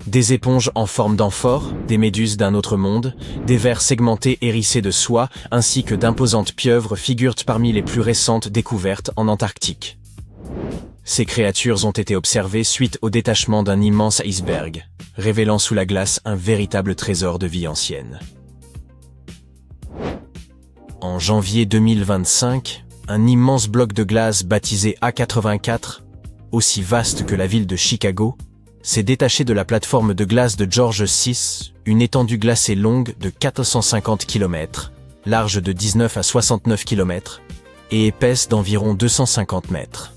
Des éponges en forme d'amphore, des méduses d'un autre monde, des vers segmentés hérissés de soie, ainsi que d'imposantes pieuvres figurent parmi les plus récentes découvertes en Antarctique. Ces créatures ont été observées suite au détachement d'un immense iceberg, révélant sous la glace un véritable trésor de vie ancienne. En janvier 2025, un immense bloc de glace baptisé A84, aussi vaste que la ville de Chicago, s'est détaché de la plateforme de glace de George VI, une étendue glacée longue de 450 km, large de 19 à 69 km et épaisse d'environ 250 mètres.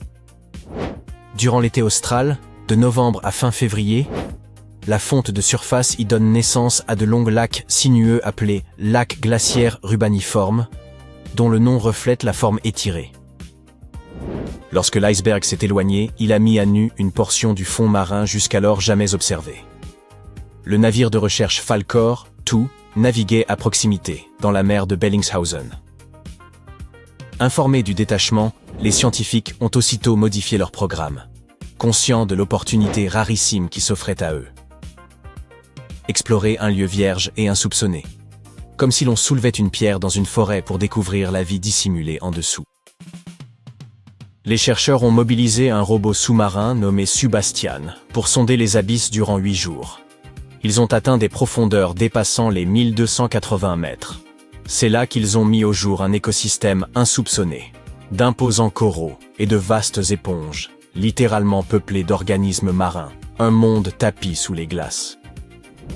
Durant l'été austral, de novembre à fin février, la fonte de surface y donne naissance à de longs lacs sinueux appelés lacs glaciaires rubaniformes, dont le nom reflète la forme étirée. Lorsque l'iceberg s'est éloigné, il a mis à nu une portion du fond marin jusqu'alors jamais observée. Le navire de recherche Falkor 2 naviguait à proximité, dans la mer de Bellingshausen. Informés du détachement, les scientifiques ont aussitôt modifié leur programme, conscients de l'opportunité rarissime qui s'offrait à eux. Explorer un lieu vierge et insoupçonné, comme si l'on soulevait une pierre dans une forêt pour découvrir la vie dissimulée en dessous. Les chercheurs ont mobilisé un robot sous-marin nommé Subastian pour sonder les abysses durant 8 jours. Ils ont atteint des profondeurs dépassant les 1280 mètres. C'est là qu'ils ont mis au jour un écosystème insoupçonné, d'imposants coraux et de vastes éponges, littéralement peuplés d'organismes marins, un monde tapi sous les glaces.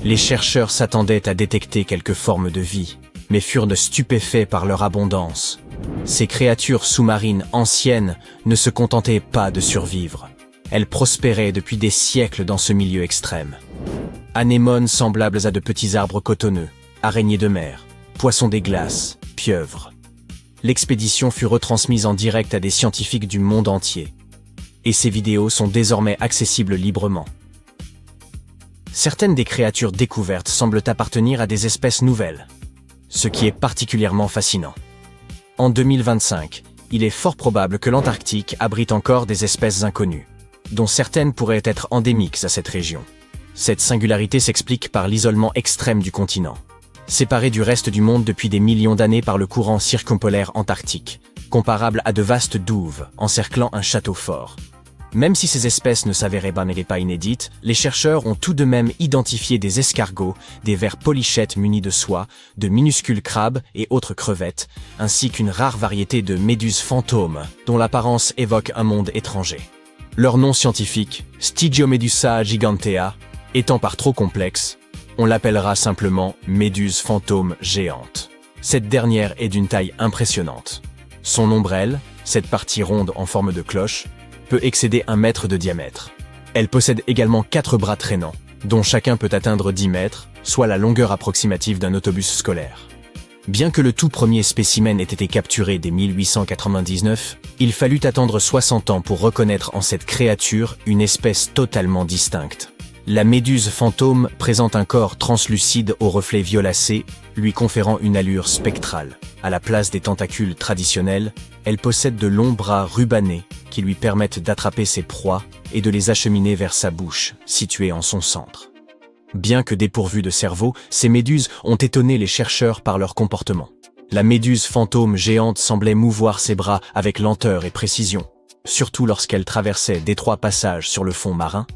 Les chercheurs s'attendaient à détecter quelques formes de vie, mais furent stupéfaits par leur abondance. Ces créatures sous-marines anciennes ne se contentaient pas de survivre. Elles prospéraient depuis des siècles dans ce milieu extrême. Anémones semblables à de petits arbres cotonneux, araignées de mer, poissons des glaces, pieuvres. L'expédition fut retransmise en direct à des scientifiques du monde entier. Et ces vidéos sont désormais accessibles librement. Certaines des créatures découvertes semblent appartenir à des espèces nouvelles, ce qui est particulièrement fascinant. En 2025, il est fort probable que l'Antarctique abrite encore des espèces inconnues, dont certaines pourraient être endémiques à cette région. Cette singularité s'explique par l'isolement extrême du continent, séparé du reste du monde depuis des millions d'années par le courant circumpolaire antarctique, comparable à de vastes douves encerclant un château fort. Même si ces espèces ne s'avéraient pas inédites, les chercheurs ont tout de même identifié des escargots, des vers polychètes munis de soie, de minuscules crabes et autres crevettes, ainsi qu'une rare variété de méduses fantômes, dont l'apparence évoque un monde étranger. Leur nom scientifique, Stygiomedusa gigantea, étant par trop complexe, on l'appellera simplement méduse fantôme géante. Cette dernière est d'une taille impressionnante. Son ombrelle, cette partie ronde en forme de cloche, peut excéder 1 mètre de diamètre. Elle possède également 4 bras traînants, dont chacun peut atteindre 10 mètres, soit la longueur approximative d'un autobus scolaire. Bien que le tout premier spécimen ait été capturé dès 1899, il fallut attendre 60 ans pour reconnaître en cette créature une espèce totalement distincte. La méduse fantôme présente un corps translucide aux reflets violacés, lui conférant une allure spectrale. À la place des tentacules traditionnels, elle possède de longs bras rubanés qui lui permettent d'attraper ses proies et de les acheminer vers sa bouche, située en son centre. Bien que dépourvues de cerveau, ces méduses ont étonné les chercheurs par leur comportement. La méduse fantôme géante semblait mouvoir ses bras avec lenteur et précision, surtout lorsqu'elle traversait d'étroits passages sur le fond marin.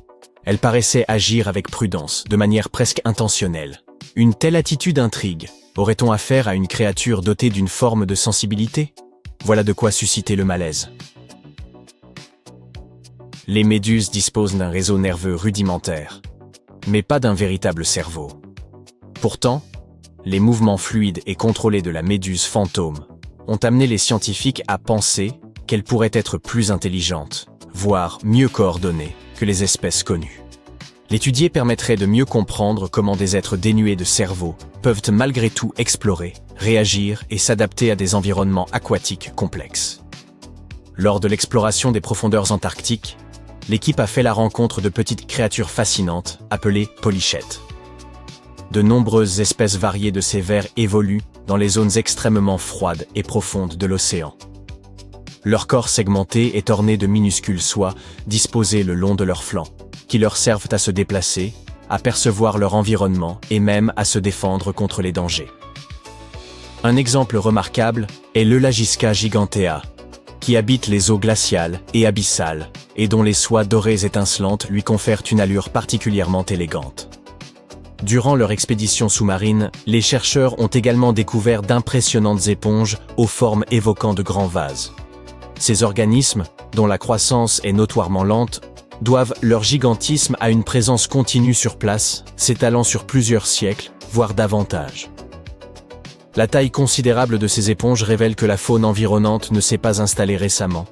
Elle paraissait agir avec prudence, de manière presque intentionnelle. Une telle attitude intrigue. Aurait-on affaire à une créature dotée d'une forme de sensibilité? Voilà de quoi susciter le malaise. Les méduses disposent d'un réseau nerveux rudimentaire, mais pas d'un véritable cerveau. Pourtant, les mouvements fluides et contrôlés de la méduse fantôme ont amené les scientifiques à penser qu'elle pourrait être plus intelligente, voire mieux coordonnée que les espèces connues. L'étudier permettrait de mieux comprendre comment des êtres dénués de cerveau peuvent malgré tout explorer, réagir et s'adapter à des environnements aquatiques complexes. Lors de l'exploration des profondeurs antarctiques, l'équipe a fait la rencontre de petites créatures fascinantes appelées polychètes. De nombreuses espèces variées de ces vers évoluent dans les zones extrêmement froides et profondes de l'océan. Leur corps segmenté est orné de minuscules soies disposées le long de leurs flancs, qui leur servent à se déplacer, à percevoir leur environnement et même à se défendre contre les dangers. Un exemple remarquable est l'Eulagiska gigantea, qui habite les eaux glaciales et abyssales, et dont les soies dorées étincelantes lui confèrent une allure particulièrement élégante. Durant leur expédition sous-marine, les chercheurs ont également découvert d'impressionnantes éponges aux formes évoquant de grands vases. Ces organismes, dont la croissance est notoirement lente, doivent leur gigantisme à une présence continue sur place, s'étalant sur plusieurs siècles, voire davantage. La taille considérable de ces éponges révèle que la faune environnante ne s'est pas installée récemment,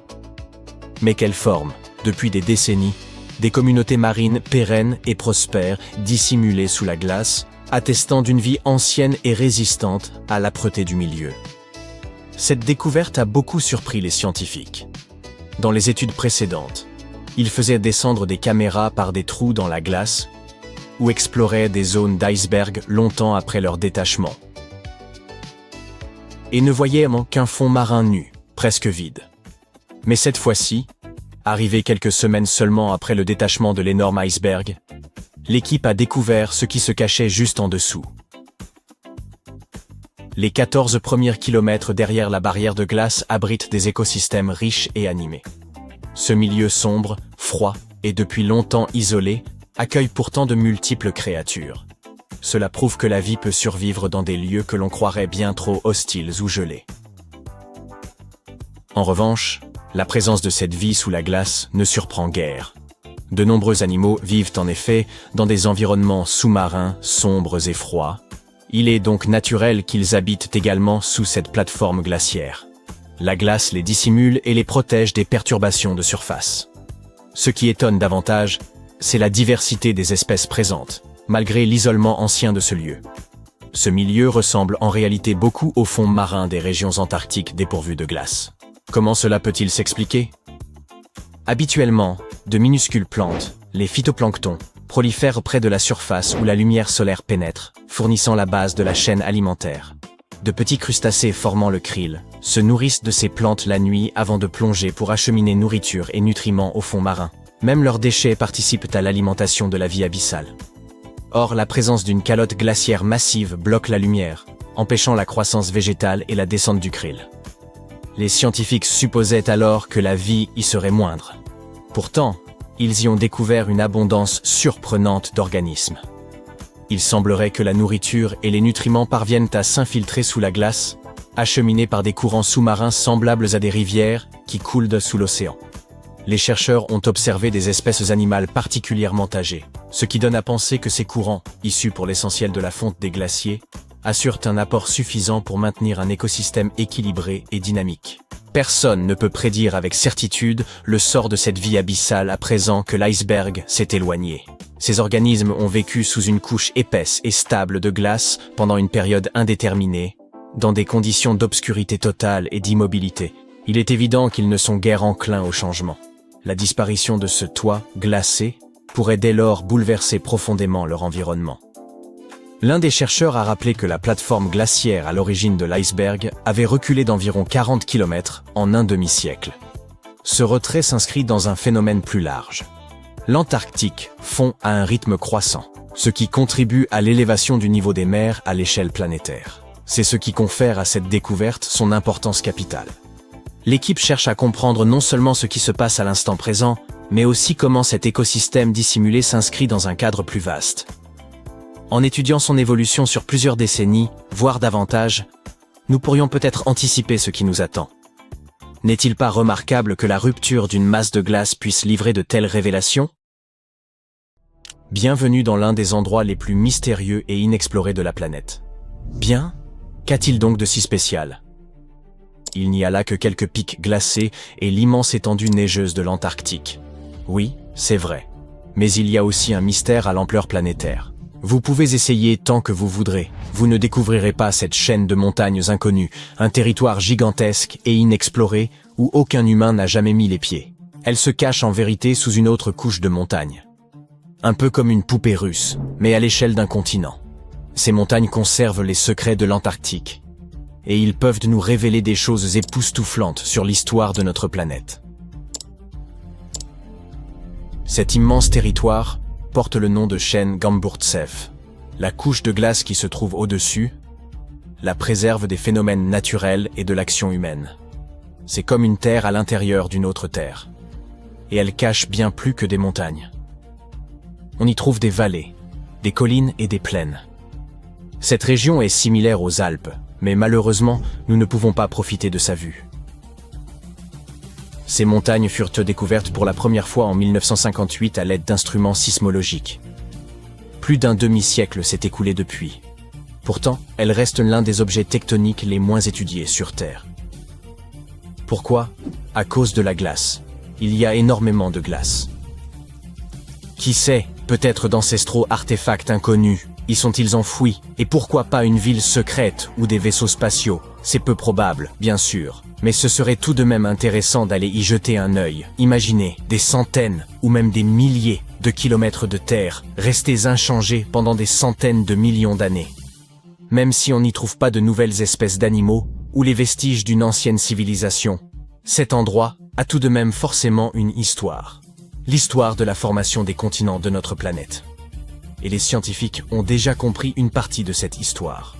mais qu'elle forme, depuis des décennies, des communautés marines pérennes et prospères, dissimulées sous la glace, attestant d'une vie ancienne et résistante à l'âpreté du milieu. Cette découverte a beaucoup surpris les scientifiques. Dans les études précédentes, ils faisaient descendre des caméras par des trous dans la glace ou exploraient des zones d'iceberg longtemps après leur détachement, et ne voyaient qu'un fond marin nu, presque vide. Mais cette fois-ci, arrivé quelques semaines seulement après le détachement de l'énorme iceberg, l'équipe a découvert ce qui se cachait juste en dessous. Les 14 premiers kilomètres derrière la barrière de glace abritent des écosystèmes riches et animés. Ce milieu sombre, froid et depuis longtemps isolé accueille pourtant de multiples créatures. Cela prouve que la vie peut survivre dans des lieux que l'on croirait bien trop hostiles ou gelés. En revanche, la présence de cette vie sous la glace ne surprend guère. De nombreux animaux vivent en effet dans des environnements sous-marins, sombres et froids. Il est donc naturel qu'ils habitent également sous cette plateforme glaciaire. La glace les dissimule et les protège des perturbations de surface. Ce qui étonne davantage, c'est la diversité des espèces présentes, malgré l'isolement ancien de ce lieu. Ce milieu ressemble en réalité beaucoup au fond marin des régions antarctiques dépourvues de glace. Comment cela peut-il s'expliquer? Habituellement, de minuscules plantes, les phytoplanctons, prolifèrent près de la surface où la lumière solaire pénètre, fournissant la base de la chaîne alimentaire. De petits crustacés formant le krill se nourrissent de ces plantes la nuit avant de plonger pour acheminer nourriture et nutriments au fond marin. Même leurs déchets participent à l'alimentation de la vie abyssale. Or, la présence d'une calotte glaciaire massive bloque la lumière, empêchant la croissance végétale et la descente du krill. Les scientifiques supposaient alors que la vie y serait moindre. Pourtant, ils y ont découvert une abondance surprenante d'organismes. Il semblerait que la nourriture et les nutriments parviennent à s'infiltrer sous la glace, acheminés par des courants sous-marins semblables à des rivières qui coulent sous l'océan. Les chercheurs ont observé des espèces animales particulièrement âgées, ce qui donne à penser que ces courants, issus pour l'essentiel de la fonte des glaciers, assurent un apport suffisant pour maintenir un écosystème équilibré et dynamique. Personne ne peut prédire avec certitude le sort de cette vie abyssale à présent que l'iceberg s'est éloigné. Ces organismes ont vécu sous une couche épaisse et stable de glace pendant une période indéterminée, dans des conditions d'obscurité totale et d'immobilité. Il est évident qu'ils ne sont guère enclins au changement. La disparition de ce toit glacé pourrait dès lors bouleverser profondément leur environnement. L'un des chercheurs a rappelé que la plateforme glaciaire à l'origine de l'iceberg avait reculé d'environ 40 km en un demi-siècle. Ce retrait s'inscrit dans un phénomène plus large. L'Antarctique fond à un rythme croissant, ce qui contribue à l'élévation du niveau des mers à l'échelle planétaire. C'est ce qui confère à cette découverte son importance capitale. L'équipe cherche à comprendre non seulement ce qui se passe à l'instant présent, mais aussi comment cet écosystème dissimulé s'inscrit dans un cadre plus vaste. En étudiant son évolution sur plusieurs décennies, voire davantage, nous pourrions peut-être anticiper ce qui nous attend. N'est-il pas remarquable que la rupture d'une masse de glace puisse livrer de telles révélations? Bienvenue dans l'un des endroits les plus mystérieux et inexplorés de la planète. Bien, qu'a-t-il donc de si spécial? Il n'y a là que quelques pics glacés et l'immense étendue neigeuse de l'Antarctique. Oui, c'est vrai. Mais il y a aussi un mystère à l'ampleur planétaire. Vous pouvez essayer tant que vous voudrez, vous ne découvrirez pas cette chaîne de montagnes inconnues, un territoire gigantesque et inexploré où aucun humain n'a jamais mis les pieds. Elle se cache en vérité sous une autre couche de montagnes. Un peu comme une poupée russe, mais à l'échelle d'un continent. Ces montagnes conservent les secrets de l'Antarctique. Et ils peuvent nous révéler des choses époustouflantes sur l'histoire de notre planète. Cet immense territoire, porte le nom de chaîne Gamburtsev. La couche de glace qui se trouve au-dessus la préserve des phénomènes naturels et de l'action humaine. C'est comme une terre à l'intérieur d'une autre terre. Et elle cache bien plus que des montagnes. On y trouve des vallées, des collines et des plaines. Cette région est similaire aux Alpes, mais malheureusement, nous ne pouvons pas profiter de sa vue. Ces montagnes furent découvertes pour la première fois en 1958 à l'aide d'instruments sismologiques. Plus d'un demi-siècle s'est écoulé depuis. Pourtant, elles restent l'un des objets tectoniques les moins étudiés sur Terre. Pourquoi? À cause de la glace. Il y a énormément de glace. Qui sait, peut-être d'ancestraux artefacts inconnus, y sont-ils enfouis? Et pourquoi pas une ville secrète ou des vaisseaux spatiaux? C'est peu probable, bien sûr. Mais ce serait tout de même intéressant d'aller y jeter un œil. Imaginez des centaines ou même des milliers de kilomètres de terre restés inchangés pendant des centaines de millions d'années. Même si on n'y trouve pas de nouvelles espèces d'animaux ou les vestiges d'une ancienne civilisation, cet endroit a tout de même forcément une histoire. L'histoire de la formation des continents de notre planète. Et les scientifiques ont déjà compris une partie de cette histoire.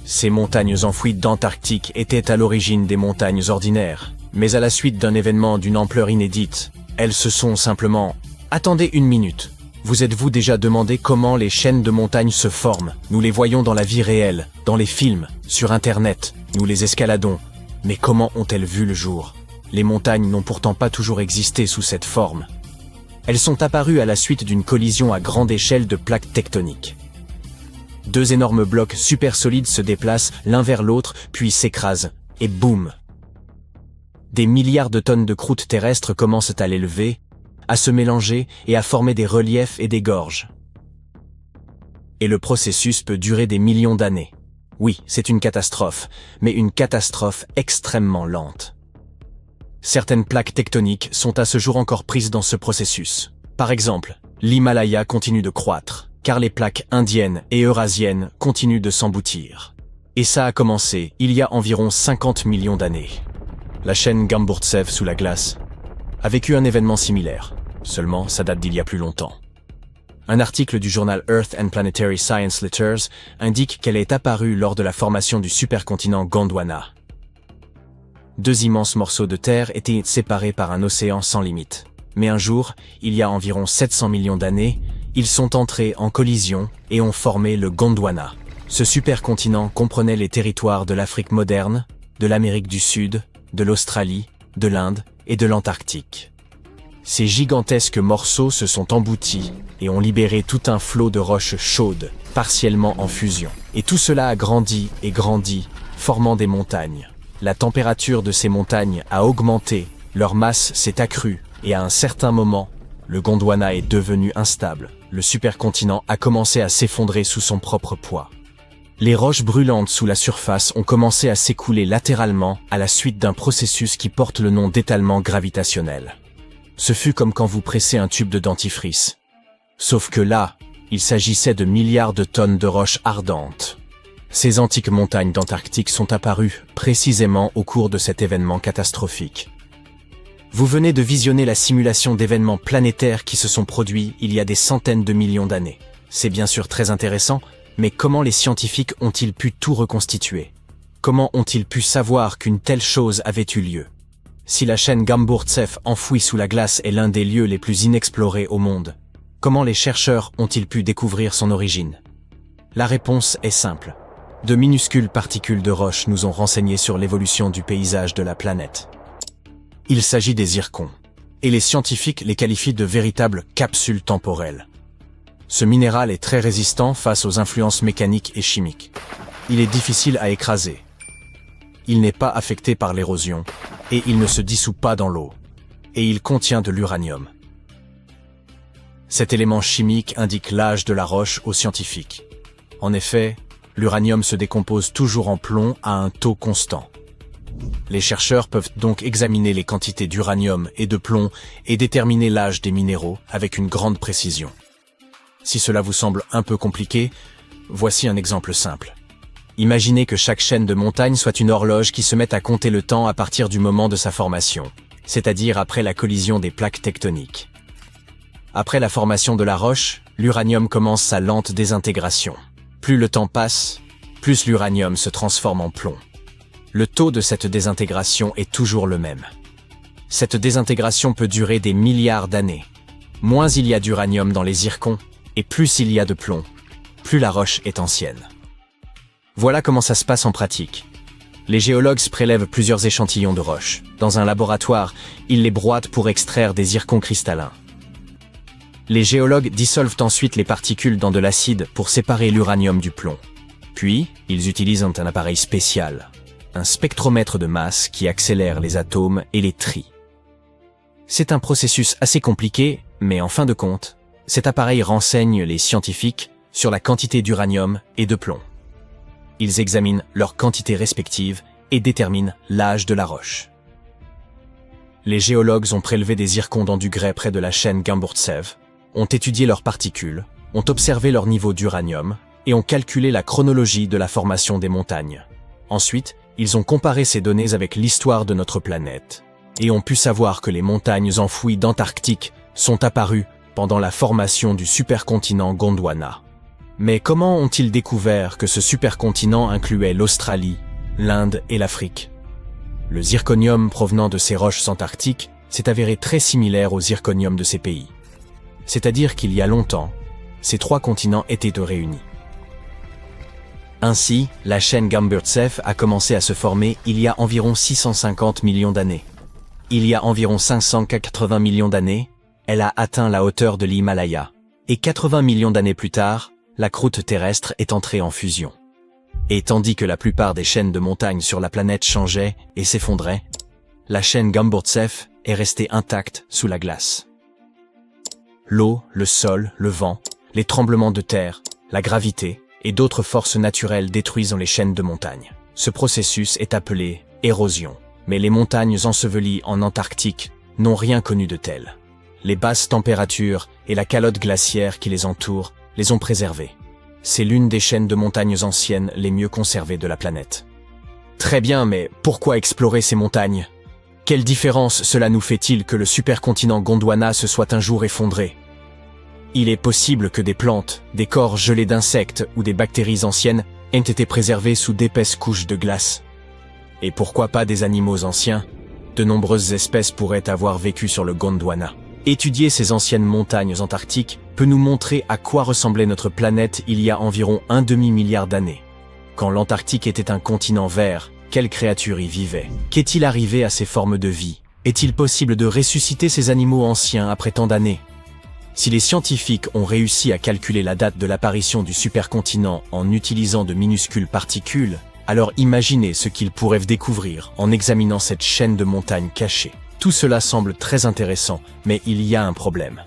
Ces montagnes enfouies d'Antarctique étaient à l'origine des montagnes ordinaires, mais à la suite d'un événement d'une ampleur inédite, elles se sont simplement... Attendez une minute. Vous êtes-vous déjà demandé comment les chaînes de montagnes se forment? Nous les voyons dans la vie réelle, dans les films, sur Internet, nous les escaladons. Mais comment ont-elles vu le jour? Les montagnes n'ont pourtant pas toujours existé sous cette forme. Elles sont apparues à la suite d'une collision à grande échelle de plaques tectoniques. Deux énormes blocs super solides se déplacent l'un vers l'autre, puis s'écrasent, et boum! Des milliards de tonnes de croûte terrestre commencent à l'élever, à se mélanger et à former des reliefs et des gorges. Et le processus peut durer des millions d'années. Oui, c'est une catastrophe, mais une catastrophe extrêmement lente. Certaines plaques tectoniques sont à ce jour encore prises dans ce processus. Par exemple, l'Himalaya continue de croître, car les plaques indiennes et eurasiennes continuent de s'emboutir. Et ça a commencé il y a environ 50 millions d'années. La chaîne Gamburtsev sous la glace a vécu un événement similaire, seulement ça date d'il y a plus longtemps. Un article du journal Earth and Planetary Science Letters indique qu'elle est apparue lors de la formation du supercontinent Gondwana. Deux immenses morceaux de terre étaient séparés par un océan sans limite. Mais un jour, il y a environ 700 millions d'années, ils sont entrés en collision et ont formé le Gondwana. Ce supercontinent comprenait les territoires de l'Afrique moderne, de l'Amérique du Sud, de l'Australie, de l'Inde et de l'Antarctique. Ces gigantesques morceaux se sont emboutis et ont libéré tout un flot de roches chaudes, partiellement en fusion. Et tout cela a grandi et grandi, formant des montagnes. La température de ces montagnes a augmenté, leur masse s'est accrue, et à un certain moment, le Gondwana est devenu instable. Le supercontinent a commencé à s'effondrer sous son propre poids. Les roches brûlantes sous la surface ont commencé à s'écouler latéralement à la suite d'un processus qui porte le nom d'étalement gravitationnel. Ce fut comme quand vous pressez un tube de dentifrice. Sauf que là, il s'agissait de milliards de tonnes de roches ardentes. Ces antiques montagnes d'Antarctique sont apparues précisément au cours de cet événement catastrophique. Vous venez de visionner la simulation d'événements planétaires qui se sont produits il y a des centaines de millions d'années. C'est bien sûr très intéressant, mais comment les scientifiques ont-ils pu tout reconstituer? Comment ont-ils pu savoir qu'une telle chose avait eu lieu? Si la chaîne Gamburtsev enfouie sous la glace est l'un des lieux les plus inexplorés au monde, comment les chercheurs ont-ils pu découvrir son origine? La réponse est simple. De minuscules particules de roche nous ont renseigné sur l'évolution du paysage de la planète. Il s'agit des zircons, et les scientifiques les qualifient de véritables capsules temporelles. Ce minéral est très résistant face aux influences mécaniques et chimiques. Il est difficile à écraser. Il n'est pas affecté par l'érosion, et il ne se dissout pas dans l'eau. Et il contient de l'uranium. Cet élément chimique indique l'âge de la roche aux scientifiques. En effet, l'uranium se décompose toujours en plomb à un taux constant. Les chercheurs peuvent donc examiner les quantités d'uranium et de plomb et déterminer l'âge des minéraux avec une grande précision. Si cela vous semble un peu compliqué, voici un exemple simple. Imaginez que chaque chaîne de montagne soit une horloge qui se met à compter le temps à partir du moment de sa formation, c'est-à-dire après la collision des plaques tectoniques. Après la formation de la roche, l'uranium commence sa lente désintégration. Plus le temps passe, plus l'uranium se transforme en plomb. Le taux de cette désintégration est toujours le même. Cette désintégration peut durer des milliards d'années. Moins il y a d'uranium dans les zircons, et plus il y a de plomb, plus la roche est ancienne. Voilà comment ça se passe en pratique. Les géologues prélèvent plusieurs échantillons de roches. Dans un laboratoire, ils les broient pour extraire des zircons cristallins. Les géologues dissolvent ensuite les particules dans de l'acide pour séparer l'uranium du plomb. Puis, ils utilisent un appareil spécial, un spectromètre de masse qui accélère les atomes et les trie. C'est un processus assez compliqué, mais en fin de compte, cet appareil renseigne les scientifiques sur la quantité d'uranium et de plomb. Ils examinent leurs quantités respectives et déterminent l'âge de la roche. Les géologues ont prélevé des zircons dans du grès près de la chaîne Gamburtsev, ont étudié leurs particules, ont observé leur niveau d'uranium et ont calculé la chronologie de la formation des montagnes. Ensuite, ils ont comparé ces données avec l'histoire de notre planète et ont pu savoir que les montagnes enfouies d'Antarctique sont apparues pendant la formation du supercontinent Gondwana. Mais comment ont-ils découvert que ce supercontinent incluait l'Australie, l'Inde et l'Afrique? Le zirconium provenant de ces roches antarctiques s'est avéré très similaire au zirconium de ces pays. C'est-à-dire qu'il y a longtemps, ces trois continents étaient réunis. Ainsi, la chaîne Gamburtsev a commencé à se former il y a environ 650 millions d'années. Il y a environ 580 millions d'années, elle a atteint la hauteur de l'Himalaya. Et 80 millions d'années plus tard, la croûte terrestre est entrée en fusion. Et tandis que la plupart des chaînes de montagnes sur la planète changeaient et s'effondraient, la chaîne Gamburtsev est restée intacte sous la glace. L'eau, le sol, le vent, les tremblements de terre, la gravité et d'autres forces naturelles détruisent les chaînes de montagnes. Ce processus est appelé érosion. Mais les montagnes ensevelies en Antarctique n'ont rien connu de tel. Les basses températures et la calotte glaciaire qui les entoure les ont préservées. C'est l'une des chaînes de montagnes anciennes les mieux conservées de la planète. Très bien, mais pourquoi explorer ces montagnes? Quelle différence cela nous fait-il que le supercontinent Gondwana se soit un jour effondré? Il est possible que des plantes, des corps gelés d'insectes ou des bactéries anciennes aient été préservés sous d'épaisses couches de glace. Et pourquoi pas des animaux anciens? De nombreuses espèces pourraient avoir vécu sur le Gondwana. Étudier ces anciennes montagnes antarctiques peut nous montrer à quoi ressemblait notre planète il y a environ un demi-milliard d'années. Quand l'Antarctique était un continent vert, quelles créatures y vivaient? Qu'est-il arrivé à ces formes de vie? Est-il possible de ressusciter ces animaux anciens après tant d'années? Si les scientifiques ont réussi à calculer la date de l'apparition du supercontinent en utilisant de minuscules particules, alors imaginez ce qu'ils pourraient découvrir en examinant cette chaîne de montagnes cachée. Tout cela semble très intéressant, mais il y a un problème.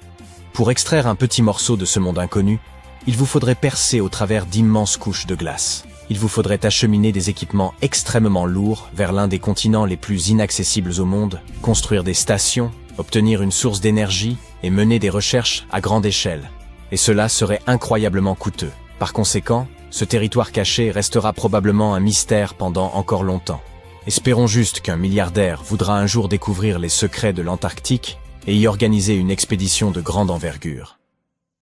Pour extraire un petit morceau de ce monde inconnu, il vous faudrait percer au travers d'immenses couches de glace. Il vous faudrait acheminer des équipements extrêmement lourds vers l'un des continents les plus inaccessibles au monde, construire des stations, obtenir une source d'énergie et mener des recherches à grande échelle. Et cela serait incroyablement coûteux. Par conséquent, ce territoire caché restera probablement un mystère pendant encore longtemps. Espérons juste qu'un milliardaire voudra un jour découvrir les secrets de l'Antarctique et y organiser une expédition de grande envergure.